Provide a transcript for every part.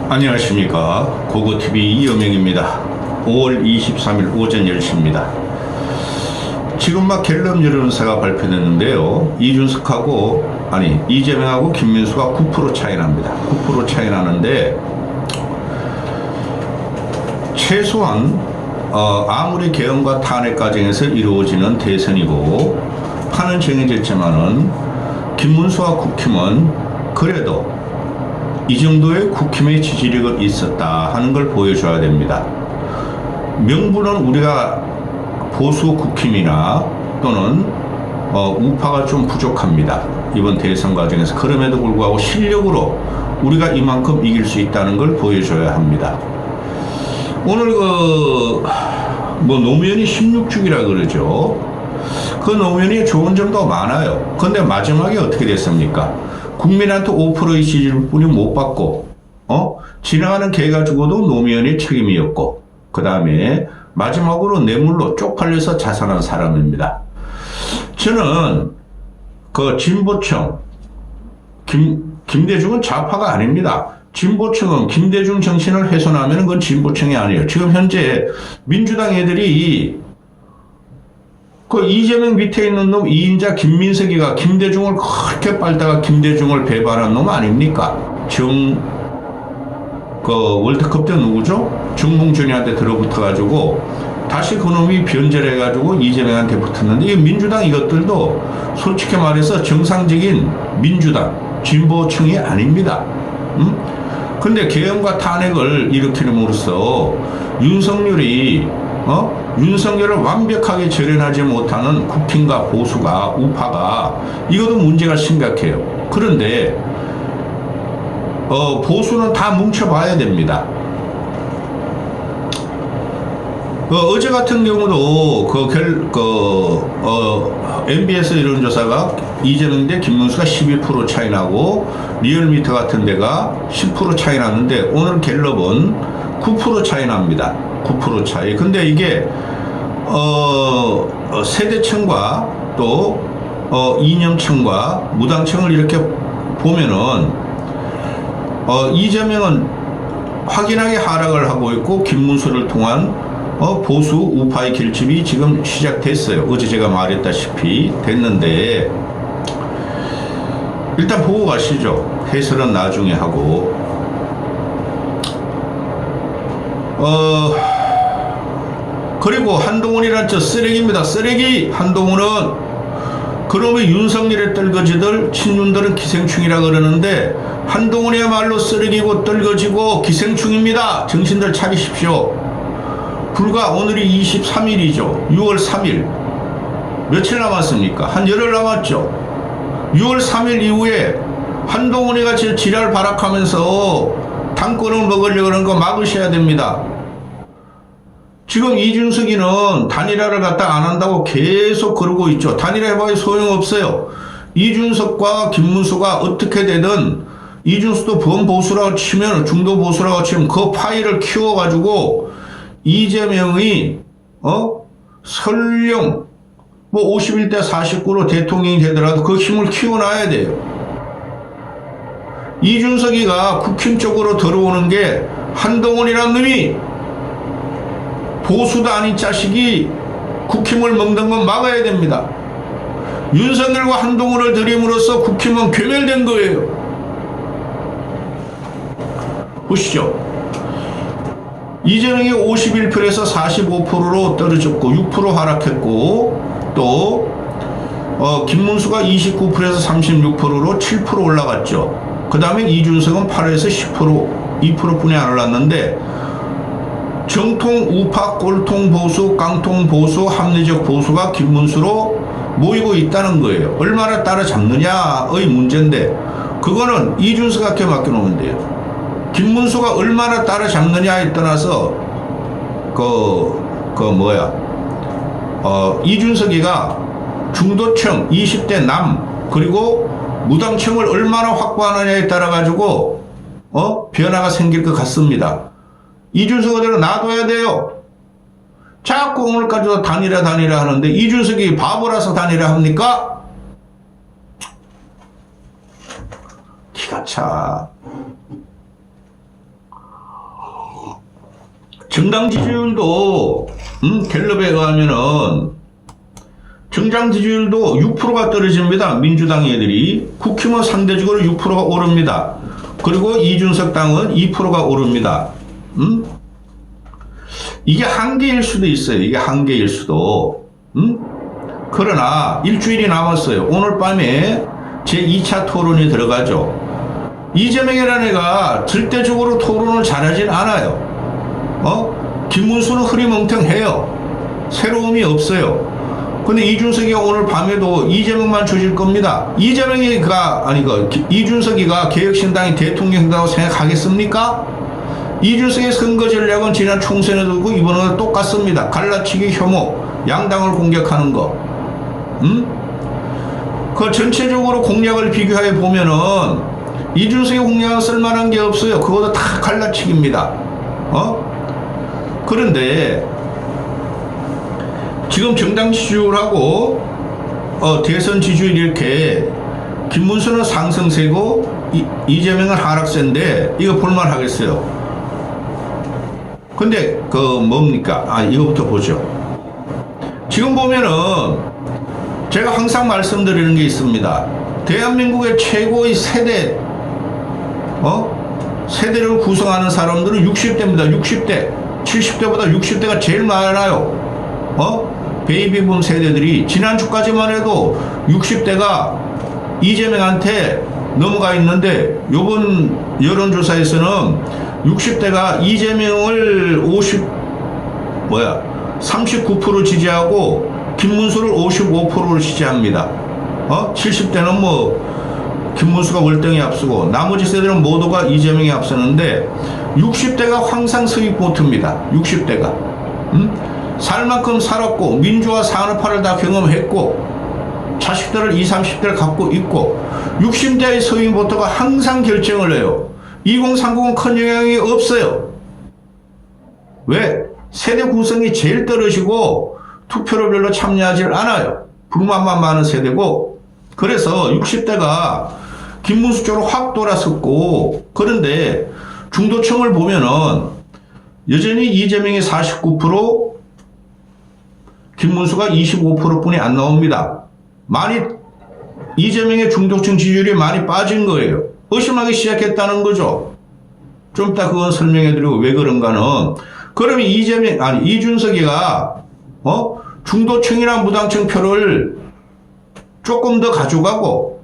안녕하십니까. 고고TV 이영명입니다. 5월 23일 오전 10시입니다. 지금 막 갤럽 여론조사가 발표됐는데요. 이재명하고 김문수가 9% 차이 납니다. 9% 차이 나는데, 최소한 아무리 개헌과 탄핵 과정에서 이루어지는 대선이고 판은 정해졌지만은 김문수와 국힘은 그래도 이 정도의 국힘의 지지력은 있었다 하는 걸 보여줘야 됩니다. 명분은 우리가 보수 국힘이나 또는 우파가 좀 부족합니다. 이번 대선 과정에서. 그럼에도 불구하고 실력으로 우리가 이만큼 이길 수 있다는 걸 보여줘야 합니다. 오늘 노무현이 16주기라 그러죠. 그 노무현이 좋은 점도 많아요. 근데 마지막에 어떻게 됐습니까? 국민한테 5%의 지지율뿐이 못 받고, 지나가는 개가 죽어도 노무현의 책임이었고, 그 다음에 마지막으로 뇌물로 쪽팔려서 자살한 사람입니다. 저는 진보층, 김대중은 좌파가 아닙니다. 진보층은 김대중 정신을 훼손하면 그건 진보층이 아니에요. 지금 현재 민주당 애들이 이재명 밑에 있는 놈 이인자 김민석이가 김대중을 그렇게 빨다가 김대중을 배반한 놈 아닙니까? 월드컵 때 누구죠? 정봉준이한테 들어붙어가지고 다시 그놈이 변절해가지고 이재명한테 붙었는데, 이 민주당 이것들도 솔직히 말해서 정상적인 민주당 진보층이 아닙니다. 근데 개헌과 탄핵을 일으키므로써 윤석열을 완벽하게 절연하지 못하는 국힘과 보수가, 우파가, 이것도 문제가 심각해요. 그런데 보수는 다 뭉쳐봐야 됩니다. 어제 같은 경우도 MBS 여론조사가 이재명 대 김문수가 12% 차이 나고, 리얼미터 같은 데가 10% 차이 났는데, 오늘 갤럽은 9% 차이 납니다. 9% 차이. 근데 이게 세대층과 또 이념층과 무당층을 이렇게 보면은 이재명은 확연하게 하락을 하고 있고, 김문수를 통한 보수 우파의 결집이 지금 시작됐어요. 어제 제가 말했다시피 됐는데, 일단 보고 가시죠. 해설은 나중에 하고. 그리고 한동훈이란 저 쓰레기입니다. 쓰레기. 한동훈은 그놈의 윤석열의 떨거지들, 친윤들은 기생충이라 그러는데, 한동훈이야말로 쓰레기고 떨거지고 기생충입니다. 정신들 차리십시오. 불과 오늘이 23일이죠. 6월 3일. 며칠 남았습니까? 한 열흘 남았죠. 6월 3일 이후에 한동훈이가 지랄 발악하면서 당권을 먹으려고 하는 거 막으셔야 됩니다. 지금 이준석이는 단일화를 갖다 안 한다고 계속 그러고 있죠. 단일화 해봐야 소용없어요. 이준석과 김문수가 어떻게 되든, 이준석도 범보수라고 치면, 중도 보수라고 치면 그 파일을 키워가지고 이재명이 설령 51대 49로 대통령이 되더라도 그 힘을 키워놔야 돼요. 이준석이가 국힘 쪽으로 들어오는 게, 한동훈이라는 놈이 보수도 아닌 자식이 국힘을 먹는 건 막아야 됩니다. 윤석열과 한동훈을 들임으로써 국힘은 괴멸된 거예요. 보시죠. 이재명이 51%에서 45%로 떨어졌고 6% 하락했고, 또 김문수가 29%에서 36%로 7% 올라갔죠. 그 다음에 이준석은 8에서 10%, 2%뿐이 안 올랐는데, 정통 우파, 꼴통 보수, 깡통 보수, 합리적 보수가 김문수로 모이고 있다는 거예요. 얼마나 따라잡느냐의 문제인데, 그거는 이준석한테 맡겨놓으면 돼요. 김문수가 얼마나 따라잡느냐에 떠나서 이준석이가 중도층 20대 남 그리고 무당층을 얼마나 확보하느냐에 따라 가지고 변화가 생길 것 같습니다. 이준석을 놔둬야 돼요. 자꾸 오늘까지도 단일화 하는데, 이준석이 바보라서 단일화 합니까? 기가 차. 정당 지지율도 갤럽에 의하면은 정당 지지율도 6%가 떨어집니다. 민주당 애들이. 국힘은 상대적으로 6%가 오릅니다. 그리고 이준석 당은 2%가 오릅니다. 이게 한계일 수도 있어요. 이게 한계일 수도. 그러나 일주일이 남았어요. 오늘 밤에 제2차 토론이 들어가죠. 이재명이라는 애가 절대적으로 토론을 잘하진 않아요. 김문수는 흐리멍텅해요. 새로움이 없어요. 근데 이준석이가 오늘 밤에도 이재명만 조질 겁니다. 이준석이가 개혁신당이 대통령이라고 생각하겠습니까? 이준석의 선거 전략은 지난 총선에도 그렇고 이번에도 똑같습니다. 갈라치기 혐오, 양당을 공격하는 거. 그 전체적으로 공약을 비교해 보면은 이준석의 공약은 쓸만한 게 없어요. 그것도 다 갈라치기입니다. 그런데 지금 정당 지지율하고 대선 지지율 이렇게 김문수는 상승세고 이재명은 하락세인데 이거 볼만하겠어요. 근데 뭡니까? 이거부터 보죠. 지금 보면은 제가 항상 말씀드리는 게 있습니다. 대한민국의 최고의 세대를 구성하는 사람들은 60대입니다. 60대. 70대보다 60대가 제일 많아요. 베이비붐 세대들이 지난주까지만 해도 60대가 이재명한테 넘어가 있는데 요번 여론조사에서는 60대가 이재명을 39% 지지하고 김문수를 55%를 지지합니다. 70대는 김문수가 월등히 앞서고 나머지 세대는 모두가 이재명이 앞서는데 60대가 항상 서익 보트입니다. 60대가. 살 만큼 살았고 민주화 산업화를 다 경험했고 자식들을 20, 30대를 갖고 있고 60대의 서익 보트가 항상 결정을 해요. 2030은 큰 영향이 없어요. 왜? 세대 구성이 제일 떨어지고 투표를 별로 참여하지 않아요. 불만만 많은 세대고 그래서 60대가 김문수 쪽으로 확 돌아섰고 그런데 중도층을 보면은 여전히 이재명이 49% 김문수가 25%뿐이 안 나옵니다. 이재명의 중도층 지지율이 많이 빠진 거예요. 의심하기 시작했다는 거죠. 좀 이따 그건 설명해드리고 왜 그런가는 그러면 이준석이가 중도층이나 무당층 표를 조금 더 가져가고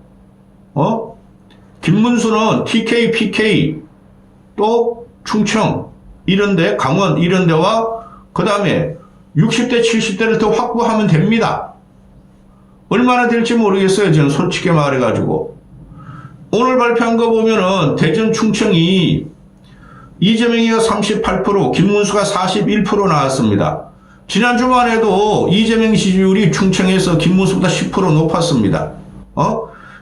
김문수는 TK, PK 또 충청 이런데 강원 이런데와 그 다음에 60대 70대를 더 확보하면 됩니다. 얼마나 될지 모르겠어요. 저는 솔직히 말해가지고 오늘 발표한 거 보면은 대전 충청이 이재명이가 38% 김문수가 41% 나왔습니다. 지난주만 해도 이재명 지지율이 충청에서 김문수보다 10% 높았습니다.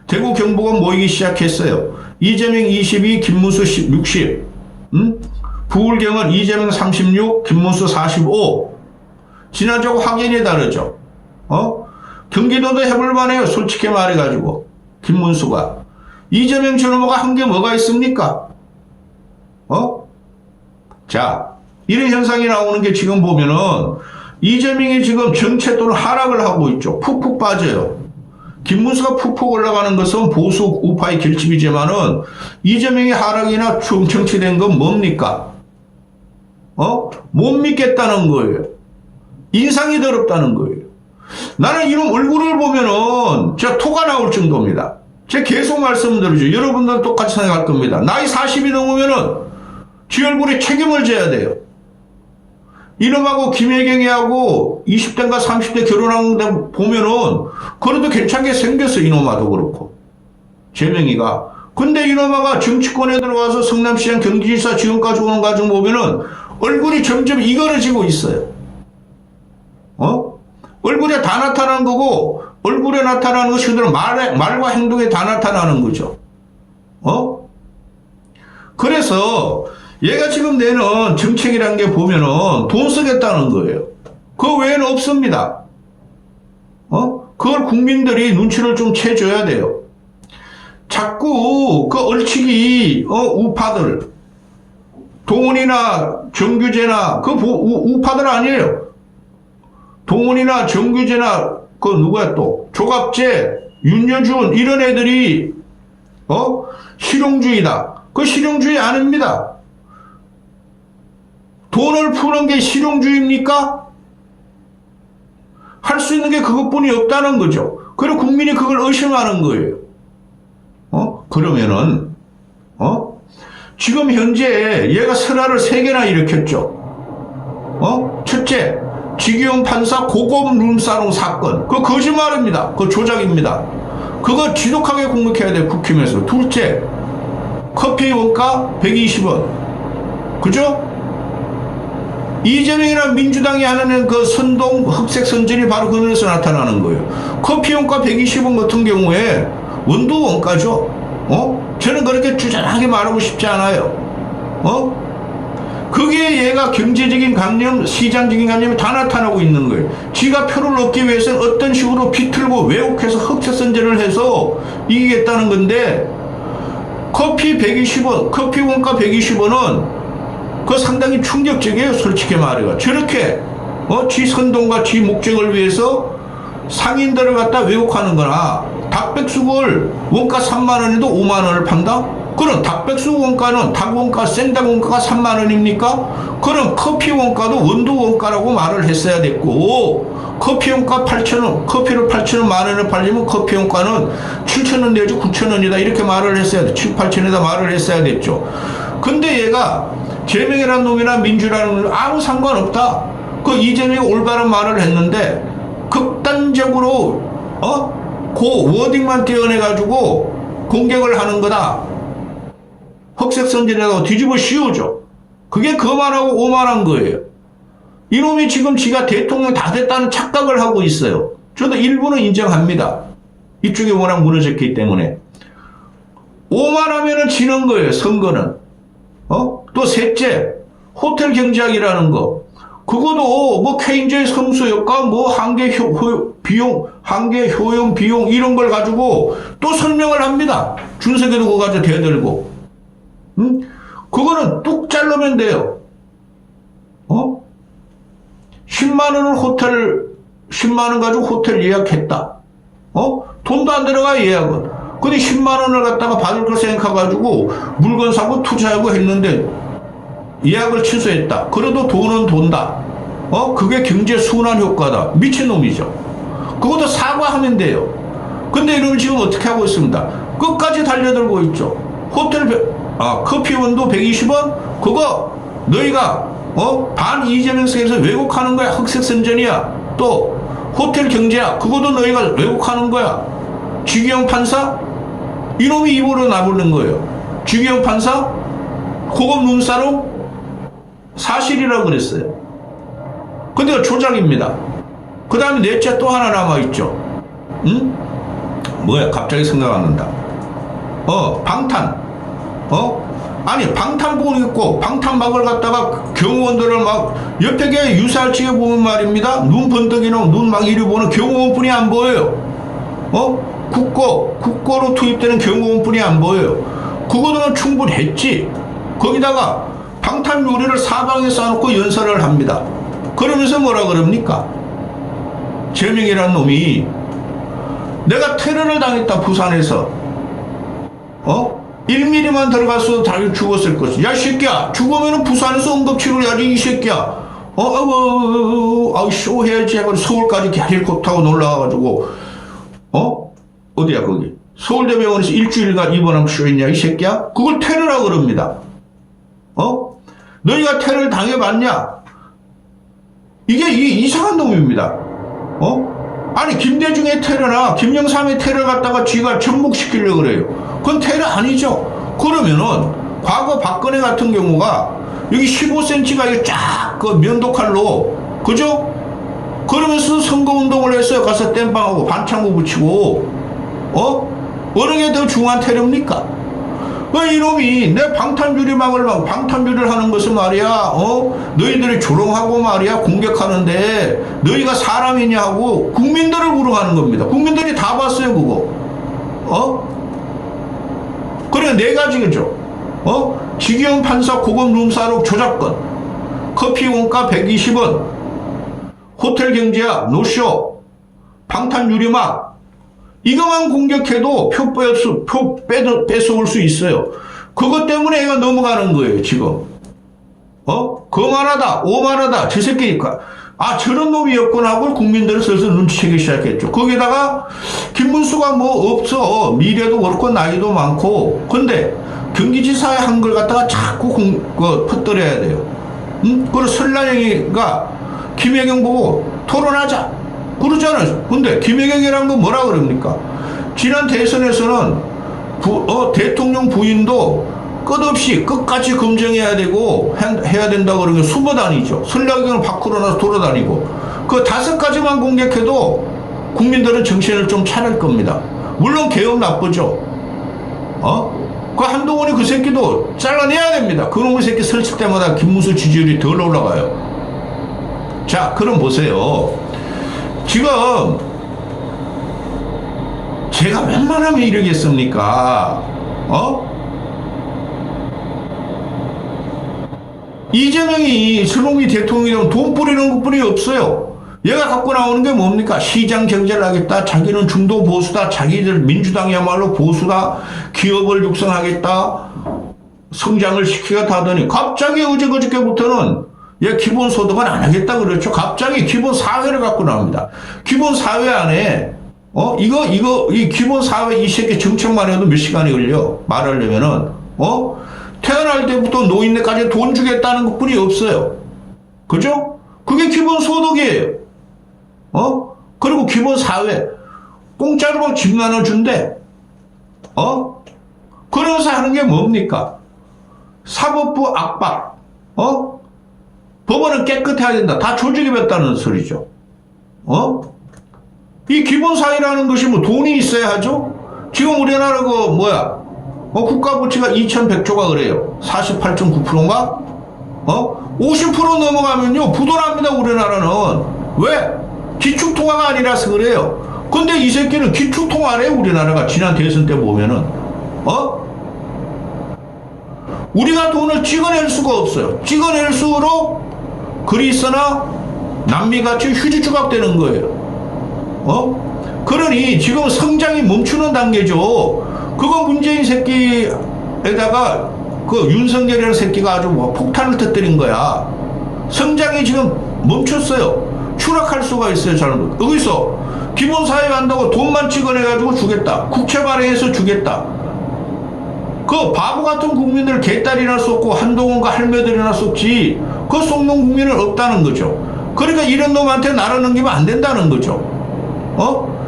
대구 경북은 모이기 시작했어요. 이재명 22, 김문수 60. 부울경은 이재명 36, 김문수 45. 지난주하고 확연히 다르죠. 경기도도 해볼만해요. 솔직히 말해가지고 김문수가. 이재명 저놈가 한 게 뭐가 있습니까? 자, 이런 현상이 나오는 게 지금 보면은 이재명이 지금 정체 또는 하락을 하고 있죠. 푹푹 빠져요. 김문수가 푹푹 올라가는 것은 보수 우파의 결집이지만은 이재명이 하락이나 정체된 건 뭡니까? 못 믿겠다는 거예요. 인상이 더럽다는 거예요. 나는 이런 얼굴을 보면은 제가 토가 나올 정도입니다. 제가 계속 말씀드리죠. 여러분들 똑같이 생각할 겁니다. 나이 40이 넘으면은 지 얼굴에 책임을 져야 돼요. 이놈하고 김혜경이하고 20대인가 30대 결혼한 데 보면은 그래도 괜찮게 생겼어. 이놈아도 그렇고 재명이가. 근데 이놈아가 정치권에 들어가서 성남시장 경기지사 지금까지 오는 과정 보면은 얼굴이 점점 이거러지고 있어요. 얼굴에 다 나타나는 거고 얼굴에 나타나는 것이 그대로 말과 행동에 다 나타나는 거죠. 그래서 얘가 지금 내는 정책이라는 게 보면은 돈 쓰겠다는 거예요. 그 외에는 없습니다. 그걸 국민들이 눈치를 좀 채줘야 돼요. 자꾸 그 얼치기 우파들 동훈이나 정규재나 그 우파들 아니에요. 동훈이나 정규재나 그 누구야 또 조갑재, 윤여준 이런 애들이 실용주의다. 그 실용주의 아닙니다. 돈을 푸는 게 실용주의입니까? 할 수 있는 게 그것뿐이 없다는 거죠. 그리고 국민이 그걸 의심하는 거예요. 그러면은 지금 현재 얘가 설화를 3개나 일으켰죠. 첫째, 지기현 판사 고급 룸사롱 사건. 그거 거짓말입니다. 그거 조작입니다. 그거 지독하게 공격해야 돼요, 국힘에서. 둘째, 커피 원가 120원. 그죠? 이재명이나 민주당이 하는 그 선동 흑색 선전이 바로 그 눈에서 나타나는 거예요. 커피 원가 120원 같은 경우에 원두 원가죠. 저는 그렇게 주장하게 말하고 싶지 않아요. 그게 얘가 경제적인 관념, 시장적인 관념이 다 나타나고 있는 거예요. 지가 표를 얻기 위해서는 어떤 식으로 비틀고 왜곡해서 흑색 선전을 해서 이기겠다는 건데, 커피 120원, 커피 원가 120원은 그거 상당히 충격적이에요, 솔직히 말해요. 저렇게 지 선동과 지 목적을 위해서 상인들을 갖다 왜곡하는 거나, 닭백숙을 원가 3만 원에도 5만 원을 판다? 그럼 닭백숙 원가는 닭 원가, 생닭 원가가 3만 원입니까? 그럼 커피 원가도 원두 원가라고 말을 했어야 됐고, 커피 원가 8,000원, 커피를 8,000원 만 원에 팔리면 커피 원가는 7,000원 내지 9,000원이다 이렇게 말을 했어야 돼. 7, 8,000원에다 말을 했어야 됐죠. 근데 얘가 재명이라는 놈이나 민주라는 놈이 아무 상관없다. 그 이재명이 올바른 말을 했는데 극단적으로 그 워딩만 떼어내가지고 공격을 하는 거다. 흑색 선전에다가 뒤집어 씌우죠. 그게 거만하고 오만한 거예요. 이놈이 지금 지가 대통령 다 됐다는 착각을 하고 있어요. 저도 일부는 인정합니다. 이쪽이 워낙 무너졌기 때문에. 오만하면은 지는 거예요, 선거는. 또 셋째, 호텔 경제학이라는 거. 그것도 뭐 케인즈의 성수효과, 뭐 한계 비용, 한계 효용 비용 이런 걸 가지고 또 설명을 합니다. 준석이도 그거 가지고 대들고. 그거는 뚝 자르면 돼요. 10만 원을 10만 원 가지고 호텔 예약했다. 돈도 안 들어가 예약은. 근데 10만 원을 갖다가 받을 걸 생각해가지고 물건 사고 투자하고 했는데 예약을 취소했다. 그래도 돈은 돈다. 그게 경제 순환 효과다. 미친놈이죠. 그것도 사과하면 돼요. 근데 이놈이 지금 어떻게 하고 있습니다. 끝까지 달려들고 있죠. 커피 원두 120원? 그거 너희가 반 이재명 세에서 왜곡하는 거야. 흑색 선전이야. 또 호텔 경제야. 그것도 너희가 왜곡하는 거야. 지기현 판사? 이놈이 입으로 나부른 거예요. 지기현 판사? 고급 룸사롱? 사실이라고 그랬어요. 근데 조작입니다. 그 다음에 넷째 또 하나 남아있죠. 뭐야, 갑자기 생각 안 난다. 방탄. 아니, 방탄복 입고, 방탄막을 갖다가 경호원들을 막, 옆에 게 유사할지게 보면 말입니다. 눈 번뜩이는, 눈 막 이리 보는 경호원뿐이 안 보여요. 국고로 투입되는 경호원뿐이 안 보여요. 그거는 충분했지. 거기다가 방탄 요리를 사방에 쌓아놓고 연설을 합니다. 그러면서 뭐라 그럽니까? 재명이라는 놈이 내가 테러를 당했다, 부산에서. 1mm만 들어갔어도 다 죽었을 것이야. 야, 이 새끼야. 죽으면은 부산에서 응급치료해야지, 이 새끼야. 쇼 해야지. 하고 서울까지 헬리콥터 타고 놀라와가지고, 어디야, 거기. 서울대병원에서 일주일간 입원하면 쇼했냐, 이 새끼야? 그걸 테러라고 그럽니다. 너희가 테러를 당해봤냐? 이게 이상한 놈입니다. 아니, 김대중의 테러나 김영삼의 테러 갖다가 쥐가 접목시키려고 그래요. 그건 테러 아니죠. 그러면은, 과거 박근혜 같은 경우가 여기 15cm가 이게 쫙 그 면도칼로, 그죠? 그러면서 선거운동을 했어요. 가서 땜빵하고 반창고 붙이고, 어느 게 더 중요한 테러입니까? 이놈이 내 방탄유리를 하는 것은 말이야, 너희들이 조롱하고 말이야, 공격하는데, 너희가 사람이냐 하고 국민들을 우롱하는 겁니다. 국민들이 다 봤어요, 그거. 그래, 네 가지겠죠. 직위원 판사 고급 룸사록 저작권, 커피 원가 120원, 호텔 경제학, 노쇼, 방탄 유리막, 이것만 공격해도 표 뺏어올 수 있어요. 그것 때문에 얘가 넘어가는 거예요, 지금. 거만하다, 오만하다, 저 새끼니까. 아, 저런 놈이었구나 하고 국민들은 슬슬 눈치채기 시작했죠. 거기다가 김문수가 뭐 없어. 미래도 그렇고 나이도 많고. 근데 경기지사의 한 걸 갖다가 자꾸 퍼뜨려야 돼요. 그리고 설날영이가 김혜경 보고 토론하자 그러잖아요. 근데 김혜경이란 건 뭐라 그럽니까? 지난 대선에서는 대통령 부인도 끝없이 끝까지 검증해야 되고 해야 된다고 그러는 게 숨어 다니죠. 설날경은 밖으로 나서 돌아다니고. 그 5가지만 공격해도 국민들은 정신을 좀 차릴 겁니다. 물론 개혁 나쁘죠. 그 한동훈이 그 새끼도 잘라내야 됩니다. 그놈의 새끼 설치 때마다 김문수 지지율이 덜 올라가요. 자, 그럼 보세요. 지금 제가 웬만하면 이러겠습니까? 이재명이 슬롱이 대통령이 되면 돈 뿌리는 것뿐이 없어요. 얘가 갖고 나오는 게 뭡니까? 시장 경제를 하겠다. 자기는 중도 보수다. 자기들 민주당이야말로 보수다. 기업을 육성하겠다. 성장을 시키겠다 하더니 갑자기 어저께부터는 얘 기본소득은 안 하겠다 그랬죠. 갑자기 기본 사회를 갖고 나옵니다. 기본 사회 안에 이 기본 사회 이 새끼 정책만 해도 몇 시간이 걸려. 말하려면은 태어날 때부터 노인네까지 돈 주겠다는 것뿐이 없어요. 그죠? 그게 기본소득이에요. 그리고 기본사회. 공짜로 막 집 나눠준대. 그러면서 하는 게 뭡니까? 사법부 압박. 법원은 깨끗해야 된다. 다 조직이었다는 소리죠. 이 기본사회라는 것이 뭐 돈이 있어야 하죠? 지금 우리나라 국가부채가 2100조가 그래요. 48.9%인가? 50% 넘어가면요, 부도납니다, 우리나라는. 왜? 기축통화가 아니라서 그래요. 근데 이 새끼는 기축통화래, 우리나라가. 지난 대선 때 보면은. 우리가 돈을 찍어낼 수가 없어요. 찍어낼수록 그리스나 남미같이 휴지 조각 되는 거예요. 그러니 지금 성장이 멈추는 단계죠. 그거 문재인 새끼에다가 그 윤석열이라는 새끼가 아주 폭탄을 터뜨린 거야. 성장이 지금 멈췄어요. 추락할 수가 있어요. 잘못. 여기서 기본사회 한다고 돈만 찍어내가지고 주겠다. 국채 발행해서 주겠다. 그 바보 같은 국민들 개딸이나 쏟고 한동훈과 할매들이나 쏟지 그 속는 국민은 없다는 거죠. 그러니까 이런 놈한테 나라 넘기면 안 된다는 거죠.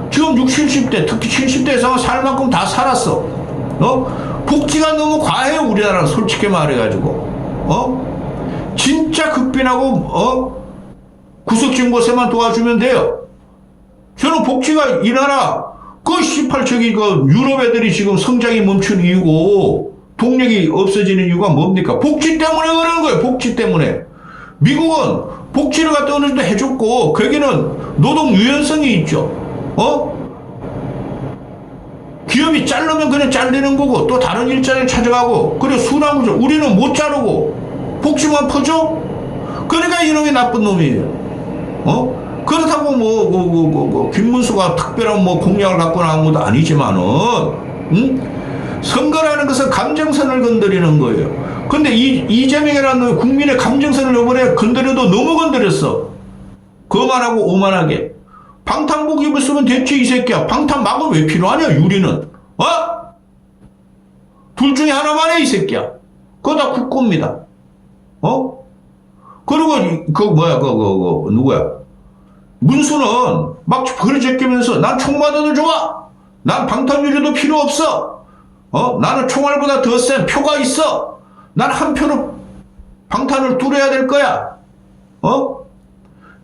지금 60, 70대 특히 70대 이상은 살 만큼 다 살았어. 복지가 너무 과해요, 우리나라는. 솔직히 말해가지고. 진짜 극빈하고 구석진 곳에만 도와주면 돼요. 저는 복지가 이 나라 그 18세기 그 유럽 애들이 지금 성장이 멈춘 이유고 동력이 없어지는 이유가 뭡니까? 복지 때문에 그러는 거예요. 복지 때문에. 미국은 복지를 갖다 어느 정도 해줬고 거기는 노동 유연성이 있죠. 기업이 자르면 그냥 잘리는 거고 또 다른 일자리를 찾아가고 그래 순환구조. 우리는 못 자르고 복지만 퍼줘? 그러니까 이놈이 나쁜 놈이에요. 그렇다고 김문수가 특별한 공약을 갖고 나온 것도 아니지만은 선거라는 것은 감정선을 건드리는 거예요. 근데 이재명이라는 놈이 국민의 감정선을 이번에 건드려도 너무 건드렸어. 거만하고 오만하게. 방탄복 입었으면 됐지, 이 새끼야. 방탄 막은 왜 필요하냐, 유리는. 둘 중에 하나만 해, 이 새끼야. 그거 다 국고입니다. 그리고, 누구야. 문수는 막 버려제끼면서 난 총 맞아도 좋아. 난 방탄 유리도 필요 없어. 나는 총알보다 더 센 표가 있어. 난 한 표로 방탄을 뚫어야 될 거야.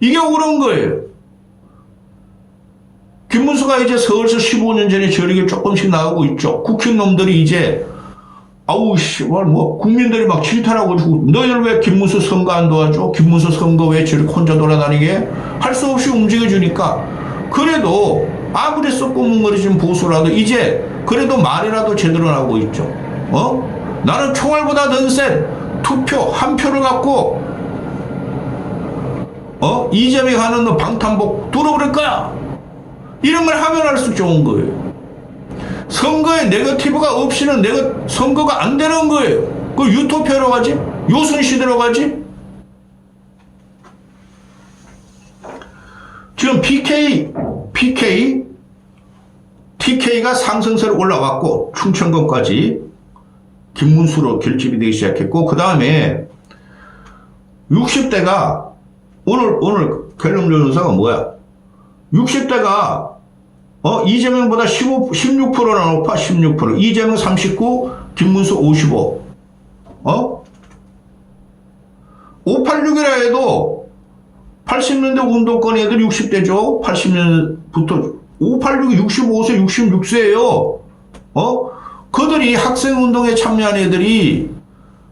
이게 옳은 거예요. 김문수가 이제 서울서 15년 전에 저력이 조금씩 나오고 있죠. 국힘놈들이 이제 국민들이 막 질타하고 너희들 왜 김문수 선거 안 도와줘? 김문수 선거 왜 저렇게 혼자 돌아다니게? 할 수 없이 움직여주니까 그래도 아무리 썩고문거리진 보수라도 이제 그래도 말이라도 제대로 나오고 있죠. 나는 총알보다 더 센 투표 한 표를 갖고 이재명이 하는 너 방탄복 뚫어버릴 거야. 이런 걸 하면 할수록 좋은 거예요. 선거에 네거티브가 없이는 선거가 안 되는 거예요. 그 유토피아로 가지? 요순시대로 가지? 지금 TK가 상승세로 올라갔고 충청권까지 김문수로 결집이 되기 시작했고, 그 다음에 60대가 오늘 갤럽 조사가 뭐야? 60대가 이재명보다 16%나 높아. 16%. 이재명 39, 김문수 55. 586이라 해도 80년대 운동권 애들 60대죠. 80년부터 586이 65세, 66세예요. 그들이 학생운동에 참여한 애들이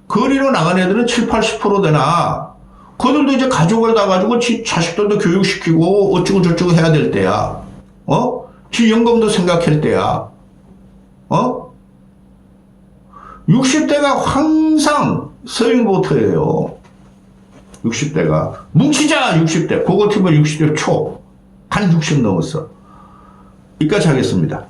거리로 나간 애들은 7, 80% 되나. 그들도 이제 가족을 다 가지고 지 자식들도 교육시키고 어쩌고 저쩌고 해야 될 때야. 지 연금도 생각할 때야. 60대가 항상 서잉보터예요. 60대가. 뭉치자 60대. 그거 팀은 60대 초. 한 60 넘었어. 여기까지 하겠습니다.